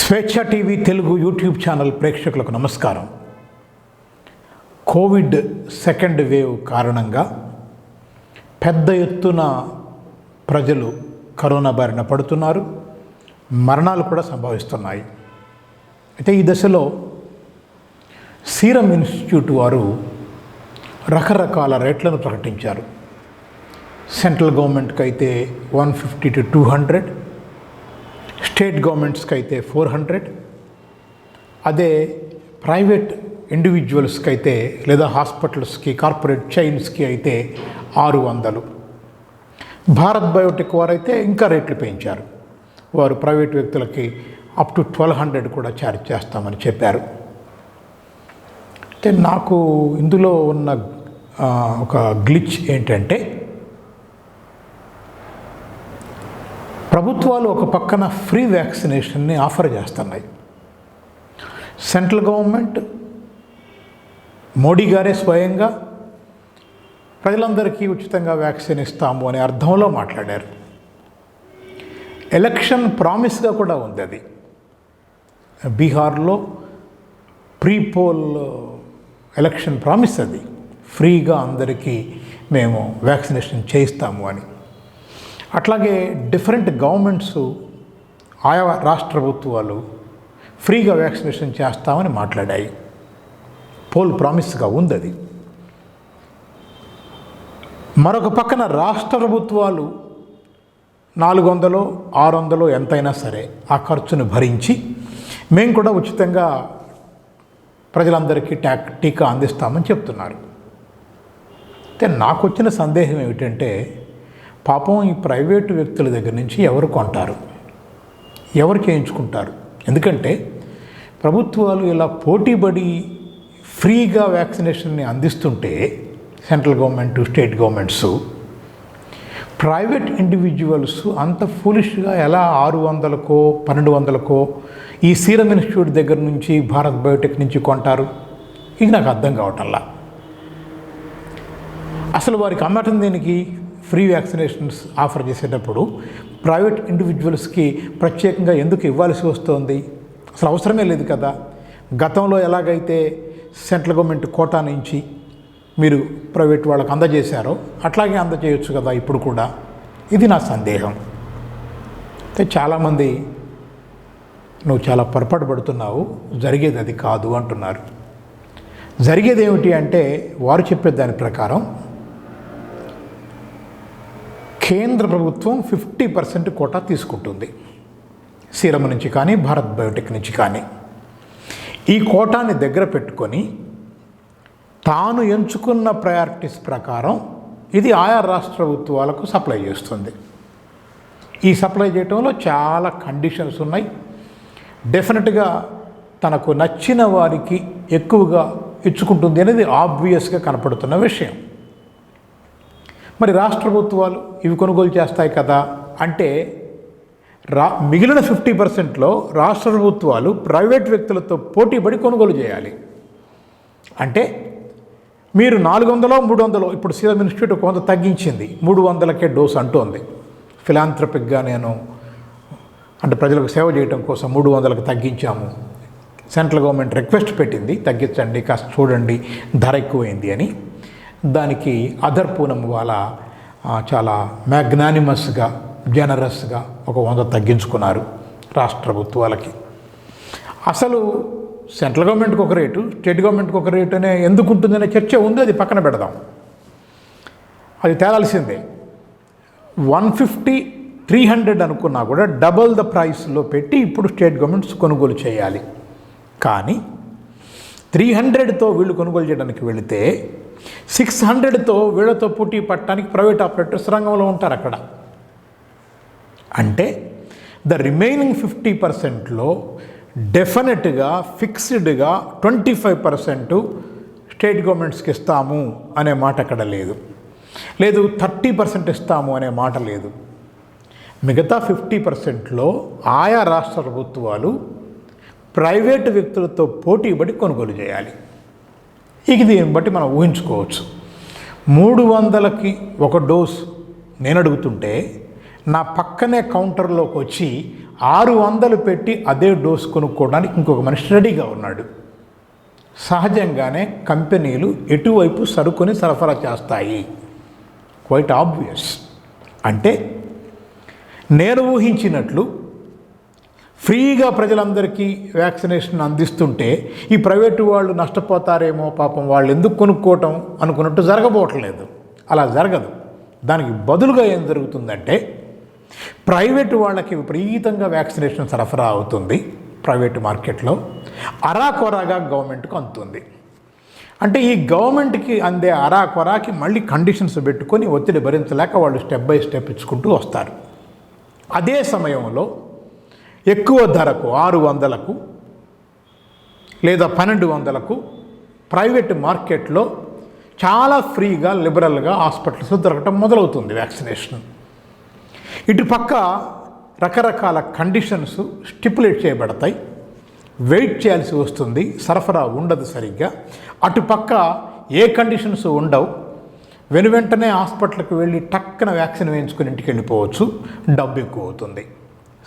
స్వేచ్ఛ TV Telugu YouTube channel ప్రేక్షకులకు నమస్కారం. కోవిడ్ సెకండ్ వేవ్ కారణంగా పెద్ద ఎత్తున ప్రజలు కరోనా బారిన పడుతున్నారు, మరణాలు కూడా సంభవిస్తున్నాయి. అయితే ఈ దశలో సీరం ఇన్స్టిట్యూట్ వారు రకరకాల రేట్లను ప్రకటించారు. సెంట్రల్ గవర్నమెంట్కి అయితే 150 to 200, స్టేట్ గవర్నమెంట్స్కి అయితే 400, అదే ప్రైవేట్ ఇండివిజువల్స్కి అయితే లేదా హాస్పిటల్స్కి కార్పొరేట్ చైన్స్కి అయితే 600. భారత్ బయోటెక్ వారైతే ఇంకా రేట్లు పెంచారు. వారు ప్రైవేట్ వ్యక్తులకి అప్ టు 1200 కూడా ఛార్జ్ చేస్తామని చెప్పారు. అయితే నాకు ఇందులో ఉన్న ఒక గ్లిచ్ ఏంటంటే, ప్రభుత్వాలు ఒక పక్కన ఫ్రీ వ్యాక్సినేషన్ని ఆఫర్ చేస్తున్నాయి. సెంట్రల్ గవర్నమెంట్ మోడీ గారే స్వయంగా ప్రజలందరికీ ఉచితంగా వ్యాక్సిన్ ఇస్తాము అనే అర్థంలో మాట్లాడారు. ఎలక్షన్ ప్రామిస్గా కూడా ఉంది అది. బీహార్లో ప్రీపోల్ ఎలక్షన్ ప్రామిస్ అది, ఫ్రీగా అందరికీ మేము వ్యాక్సినేషన్ చేయిస్తాము అని. అట్లాగే డిఫరెంట్ గవర్నమెంట్స్, ఆయా రాష్ట్ర ప్రభుత్వాలు ఫ్రీగా వ్యాక్సినేషన్ చేస్తామని మాట్లాడాయి. పోల్ ప్రామిస్గా ఉంది అది. మరొక పక్కన రాష్ట్ర ప్రభుత్వాలు 400, 600 ఎంతైనా సరే ఆ ఖర్చును భరించి మేము కూడా ఉచితంగా ప్రజలందరికీ టీకా అందిస్తామని చెప్తున్నారు. అయితే నాకు వచ్చిన సందేహం ఏమిటంటే, పాపం ఈ ప్రైవేటు వ్యక్తుల దగ్గర నుంచి ఎవరు కొంటారు, ఎవరు చేయించుకుంటారు? ఎందుకంటే ప్రభుత్వాలు ఇలా పోటీపడి ఫ్రీగా వ్యాక్సినేషన్ని అందిస్తుంటే central government, state governments, private individuals అంత ఫూలిష్గా ఎలా 600కో 1200కో ఈ సీరం ఇన్స్టిట్యూట్ దగ్గర నుంచి, భారత్ బయోటెక్ నుంచి కొంటారు? ఇది నాకు అర్థం కావటంలా. అసలు వారికి అమ్మటం దేనికి? ఫ్రీ వ్యాక్సినేషన్స్ ఆఫర్ చేసేటప్పుడు ప్రైవేట్ ఇండివిజువల్స్కి ప్రత్యేకంగా ఎందుకు ఇవ్వాల్సి వస్తుంది? అసలు అవసరమే లేదు కదా. గతంలో ఎలాగైతే సెంట్రల్ గవర్నమెంట్ కోటా నుంచి మీరు ప్రైవేట్ వాళ్ళకి అందజేశారో అట్లాగే అందజేయచ్చు కదా ఇప్పుడు కూడా. ఇది నా సందేహం. అయితే చాలామంది నువ్వు చాలా పొరపాటు పడుతున్నావు, జరిగేది అది కాదు అంటున్నారు. జరిగేది ఏమిటి అంటే, వారు చెప్పే దాని ప్రకారం కేంద్ర ప్రభుత్వం 50% కోటా తీసుకుంటుంది సీరం నుంచి కానీ, భారత్ బయోటెక్ నుంచి కానీ. ఈ కోటాని దగ్గర పెట్టుకొని తాను ఎంచుకున్న ప్రయారిటీస్ ప్రకారం ఇది ఆయా రాష్ట్ర ప్రభుత్వాలకు సప్లై చేస్తుంది. ఈ సప్లై చేయడంలో చాలా కండిషన్స్ ఉన్నాయి. డెఫినెట్గా తనకు నచ్చిన వారికి ఎక్కువగా ఇచ్చుకుంటుంది అనేది ఆబ్వియస్గా కనపడుతున్న విషయం. మరి రాష్ట్ర ప్రభుత్వాలు ఇవి కొనుగోలు చేస్తాయి కదా అంటే, మిగిలిన 50%లో రాష్ట్ర ప్రభుత్వాలు ప్రైవేట్ వ్యక్తులతో పోటీపడి కొనుగోలు చేయాలి. అంటే మీరు 400, 300, ఇప్పుడు సీరం ఇన్స్టిట్యూట్ కొంత తగ్గించింది, 300కే డోస్ అంటోంది. ఫిలాంథ్రపిక్గా నేను అంటే ప్రజలకు సేవ చేయడం కోసం 300కి తగ్గించాము. సెంట్రల్ గవర్నమెంట్ రిక్వెస్ట్ పెట్టింది, తగ్గించండి, కాస్త చూడండి, ధర ఎక్కువైంది అని. దానికి అదర్ పూనం వాళ్ళ చాలా మ్యాగ్నానిమస్గా, జనరస్గా ఒక 100 తగ్గించుకున్నారు రాష్ట్ర ప్రభుత్వాలకి. అసలు సెంట్రల్ గవర్నమెంట్కి ఒక రేటు, స్టేట్ గవర్నమెంట్కి ఒక రేటు అనే ఎందుకు ఉంటుందనే చర్చ ఉంది. అది పక్కన పెడదాం, అది తేలాల్సిందే. 150, 300 అనుకున్నా కూడా డబల్ ద ప్రైస్లో పెట్టి ఇప్పుడు స్టేట్ గవర్నమెంట్స్ కొనుగోలు చేయాలి. కానీ 300తో వీళ్ళు కొనుగోలు చేయడానికి వెళితే 600తో వీళ్ళతో పోటీ పట్టడానికి ప్రైవేట్ ఆపరేటర్స్ రంగంలో ఉంటారు అక్కడ. అంటే ద రిమైనింగ్ 50%లో డెఫినెట్గా ఫిక్స్డ్గా 25% స్టేట్ గవర్నమెంట్స్కి ఇస్తాము అనే మాట అక్కడ లేదు. 30% ఇస్తాము అనే మాట లేదు. మిగతా 50%లో ఆయా రాష్ట్ర ప్రభుత్వాలు ప్రైవేటు వ్యక్తులతో పోటీపడి కొనుగోలు చేయాలి. ఇక దీన్ని బట్టి మనం ఊహించుకోవచ్చు. 300కి ఒక డోస్ నేను అడుగుతుంటే నా పక్కనే కౌంటర్లోకి వచ్చి 600 పెట్టి అదే డోస్ కొనుక్కోవడానికి ఇంకొక మనిషి రెడీగా ఉన్నాడు. సహజంగానే కంపెనీలు ఎటువైపు సరుకుని సరఫరా చేస్తాయి. Quite obvious. అంటే నేను ఊహించినట్లు ఫ్రీగా ప్రజలందరికీ వ్యాక్సినేషన్ అందిస్తుంటే ఈ ప్రైవేటు వాళ్ళు నష్టపోతారేమో, పాపం వాళ్ళు ఎందుకు కొనుక్కోవటం అనుకున్నట్టు జరగబోవట్లేదు. అలా జరగదు. దానికి బదులుగా ఏం జరుగుతుందంటే ప్రైవేటు వాళ్ళకి విపరీతంగా వ్యాక్సినేషన్ సరఫరా అవుతుంది. ప్రైవేటు మార్కెట్లో అరాకొరాగా గవర్నమెంట్కు అందుతుంది. అంటే ఈ గవర్నమెంట్కి అందే అరాకొరాకి మళ్ళీ కండిషన్స్ పెట్టుకొని ఒత్తిడి భరించలేక వాళ్ళు స్టెప్ బై స్టెప్ ఇచ్చుకుంటూ వస్తారు. అదే సమయంలో ఎక్కువ ధరకు 600కు లేదా 1200కు ప్రైవేట్ మార్కెట్లో చాలా ఫ్రీగా లిబరల్గా హాస్పిటల్స్ దొరకటం మొదలవుతుంది వ్యాక్సినేషన్. ఇటు పక్క రకరకాల కండిషన్స్ స్టిపులేట్ చేయబడతాయి. వెయిట్ చేయాల్సి వస్తుంది, సరఫరా ఉండదు సరిగ్గా. అటుపక్క ఏ కండిషన్స్ ఉండవు, వెనువెంటనే హాస్పిటల్కి వెళ్ళి టక్కన వ్యాక్సిన్ వేయించుకుని ఇంటికి వెళ్ళిపోవచ్చు. డబ్బు ఎక్కువ అవుతుంది.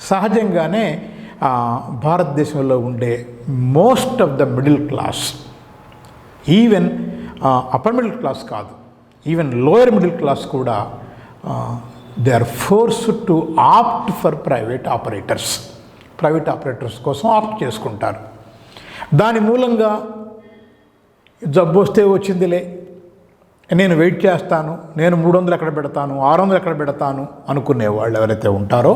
సహజంగానే భారతదేశంలో ఉండే most of the middle class, even upper middle class కాదు, ఈవెన్ లోయర్ మిడిల్ క్లాస్ కూడా they are forced to opt for private operators కోసం ఆప్ట్ చేసుకుంటారు. దాని మూలంగా జబ్బు వస్తే వచ్చిందిలే, నేను వెయిట్ చేస్తాను, నేను 300 ఎక్కడ పెడతాను, 600 ఎక్కడ పెడతాను అనుకునే వాళ్ళు ఎవరైతే ఉంటారో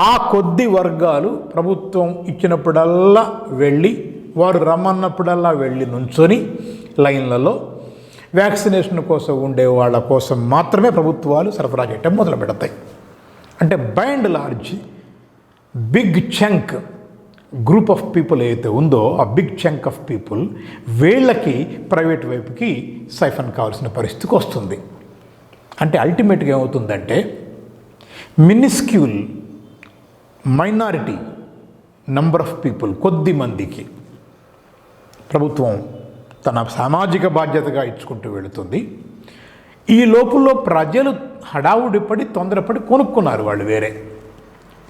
ఆ కొద్ది వర్గాలు ప్రభుత్వం ఇచ్చినప్పుడల్లా వెళ్ళి, వారు రమ్మన్నప్పుడల్లా వెళ్ళి నుంచొని లైన్లలో వ్యాక్సినేషన్ కోసం ఉండే వాళ్ళ కోసం మాత్రమే ప్రభుత్వాలు సరఫరా చేయటం మొదలు పెడతాయి. అంటే by and large big chunk group of people ఏదైతే ఉందో ఆ బిగ్ చంక్ ఆఫ్ పీపుల్ వీళ్ళకి ప్రైవేట్ వైపుకి సైఫన్ కావాల్సిన పరిస్థితికి వస్తుంది. అంటే అల్టిమేట్గా ఏమవుతుందంటే minuscule minority number of people, కొద్ది మందికి ప్రభుత్వం తన సామాజిక బాధ్యతగా ఇచ్చుకుంటూ వెళుతుంది. ఈ లోపుల్లో ప్రజలు హడావుడిపడి తొందరపడి కొనుక్కున్నారు. వాళ్ళు వేరే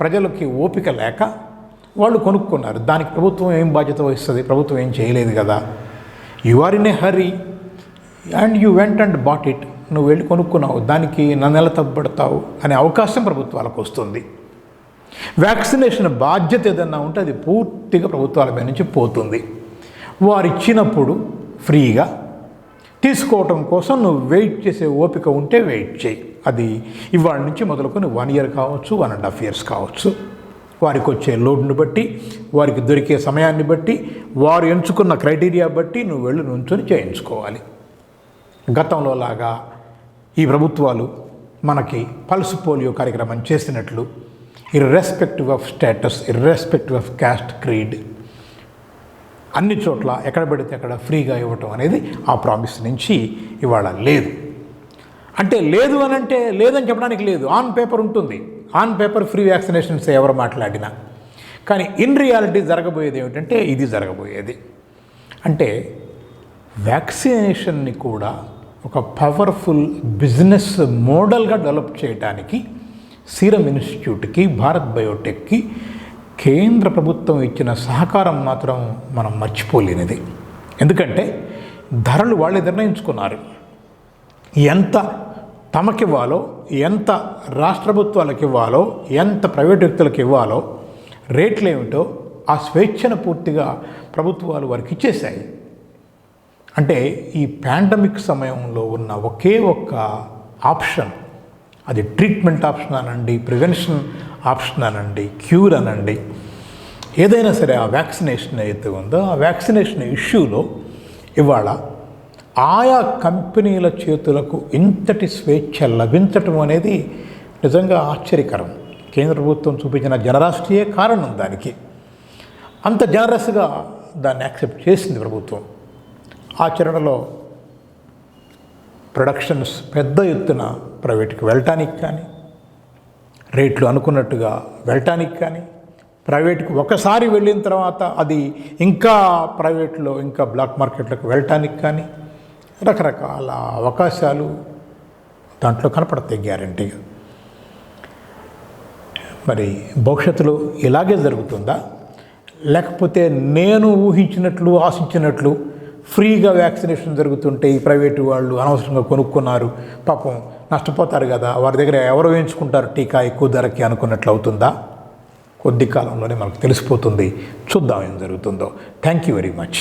ప్రజలకి ఓపిక లేక వాళ్ళు కొనుక్కున్నారు. దానికి ప్రభుత్వం ఏం బాధ్యత వహిస్తుంది? ప్రభుత్వం ఏం చేయలేదు కదా. You are in a hurry and you went and bought it. నువ్వు వెళ్ళి కొనుక్కున్నావు, దానికి నన్నెలా తప్పుపడతావు అనే అవకాశం ప్రభుత్వాలకు వస్తుంది. వ్యాక్సినేషన్ బాధ్యత ఏదన్నా ఉంటే అది పూర్తిగా ప్రభుత్వాల మీద నుంచి పోతుంది. వారు ఇచ్చినప్పుడు ఫ్రీగా తీసుకోవటం కోసం నువ్వు వెయిట్ చేసే ఓపిక ఉంటే వెయిట్ చేయి. అది ఇవాళ నుంచి మొదలుకొని 1 year కావచ్చు, 1.5 years కావచ్చు. వారికి వచ్చే లోడ్ని బట్టి, వారికి దొరికే సమయాన్ని బట్టి, వారు ఎంచుకున్న క్రైటీరియా బట్టి నువ్వు వెళ్ళి నుంచొని చేయించుకోవాలి. గతంలో లాగా ఈ ప్రభుత్వాలు మనకి పల్స్ పోలియో కార్యక్రమం చేసినట్లు irrespective of status, irrespective of caste, creed, అన్ని చోట్ల ఎక్కడ పడితే అక్కడ ఫ్రీగా ఇవ్వటం అనేది ఆ ప్రామిస్ నుంచి ఇవాళ లేదు. అంటే లేదు అని అంటే లేదని చెప్పడానికి లేదు, ఆన్ పేపర్ ఉంటుంది. ఆన్ పేపర్ ఫ్రీ వ్యాక్సినేషన్స్ ఎవరు మాట్లాడినా, కానీ ఇన్ రియాలిటీ జరగబోయేది ఏమిటంటే ఇది జరగబోయేది. అంటే వ్యాక్సినేషన్ని కూడా ఒక పవర్ఫుల్ బిజినెస్ మోడల్గా డెవలప్ చేయడానికి సీరం ఇన్స్టిట్యూట్కి, భారత్ బయోటెక్కి కేంద్ర ప్రభుత్వం ఇచ్చిన సహకారం మాత్రం మనం మర్చిపోలేనిది. ఎందుకంటే ధరలు వాళ్ళే నిర్ణయించుకున్నారు. ఎంత తమకివ్వాలో, ఎంత రాష్ట్ర ప్రభుత్వాలకు ఇవ్వాలో, ఎంత ప్రైవేట్ వ్యక్తులకు ఇవ్వాలో, రేట్లు ఏమిటో ఆ స్వేచ్ఛను పూర్తిగా ప్రభుత్వాలు వారికి ఇచ్చేశాయి. అంటే ఈ పాండమిక్ సమయంలో ఉన్న ఒకే ఒక్క ఆప్షన్, అది ట్రీట్మెంట్ ఆప్షన్ అనండి, ప్రివెన్షన్ ఆప్షన్ అనండి, క్యూర్ అనండి, ఏదైనా సరే ఆ వ్యాక్సినేషన్ ఏదైతే ఉందో ఆ వ్యాక్సినేషన్ ఇష్యూలో ఇవాళ ఆయా కంపెనీల చేతులకు ఇంతటి స్వేచ్ఛ లభించటం అనేది నిజంగా ఆశ్చర్యకరం. కేంద్ర ప్రభుత్వం చూపించిన జనరాశియే కారణం దానికి. అంత జనరస్గా దాన్ని యాక్సెప్ట్ చేసింది ప్రభుత్వం. ఆచరణలో ప్రొడక్షన్స్ పెద్ద ఎత్తున ప్రైవేట్కి వెళ్ళటానికి కానీ, రేట్లు అనుకున్నట్టుగా వెళ్ళటానికి కానీ, ప్రైవేట్కి ఒకసారి వెళ్ళిన తర్వాత అది ఇంకా ప్రైవేట్లో ఇంకా బ్లాక్ మార్కెట్లకు వెళ్ళటానికి కానీ రకరకాల అవకాశాలు దాంట్లో కనపడతాయి గ్యారంటీగా. మరి భవిష్యత్తులో ఇలాగే జరుగుతుందా, లేకపోతే నేను ఊహించినట్లు ఆశించినట్లు ఫ్రీగా వ్యాక్సినేషన్ జరుగుతుంటే ఈ ప్రైవేటు వాళ్ళు అనవసరంగా కొనుక్కున్నారు, పాపం నష్టపోతారు కదా, వారి దగ్గర ఎవరు వేయించుకుంటారు టీకా ఎక్కువ ధరకి అనుకున్నట్లు అవుతుందా? కొద్ది కాలంలోనే మనకు తెలిసిపోతుంది. చూద్దాం ఏం జరుగుతుందో. Thank you very much.